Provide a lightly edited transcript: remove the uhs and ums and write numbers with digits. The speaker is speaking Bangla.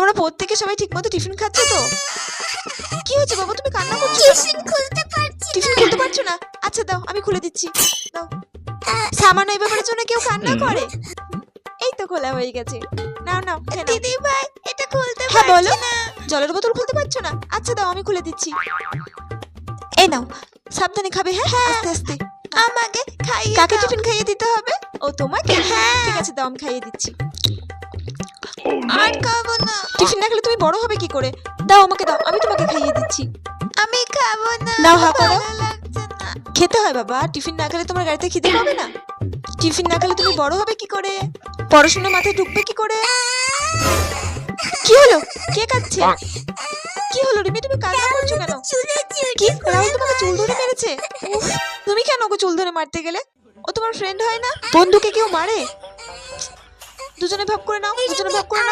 তোমরা প্রত্যেকে সবাই ঠিকমতো টিফিন খাচ্ছ তো? কি হয়েছে বাবা, তুমি কান্না করছো? টিফিন খুলতে পারছি টিফিন খুলতে পারছো না? আচ্ছা দাও, আমি খুলে দিচ্ছি। দাও। সামান্য এই ব্যাপারের জন্য কেউ কান্না করে? এই তো খোলা হয়ে গেছে। নাও নাও, খেয়ে নাও। দিদি ভাই এটা খুলতে হ্যাঁ বলো। পারছি না। জলের বোতল খুলতে পারছো না? আচ্ছা দাও, আমি খুলে দিচ্ছি। এই নাও, সাবধানে খাবে। হ্যাঁ, আস্তে আস্তে। আমাকে খাইয়ে কাকে দাও। টিফিন খাইয়ে দিতে হবে? ও তোমাকে? হ্যাঁ। ঠিক আছে দাও, আমি খাইয়ে দিচ্ছি। আর খাবো না। টিফিন না খেলে তুমি বড় হবে কি করে? দাও আমাকে, দাও, আমি তোমাকে খাইয়ে দিচ্ছি। আমি খাবো না। নাও, হা করো। ভালো লাগছে না। খেতে হয় বাবা, টিফিন না খেলে তোমার গাড়িতে খিদে পাবে না। টিফিন না খেলে তুমি বড় হবে কি করে? পড়াশোনা মাথায় ঢুকবে কি করে? কি হলো? কে কাঁদছে? কি হলো রিমি, তুমি কান্না করছো কেন? চুলে কি রাহুল তোমাকে চুল ধরে মেরেছে? উফ, তুমি কেন ওকে চুল ধরে মারতে গেলে? ও তোমার ফ্রেন্ড হয় না? বন্ধুকে কেউ মারে? দুজনে ভাব করে নাও, দুজনে ভাব করে নাও।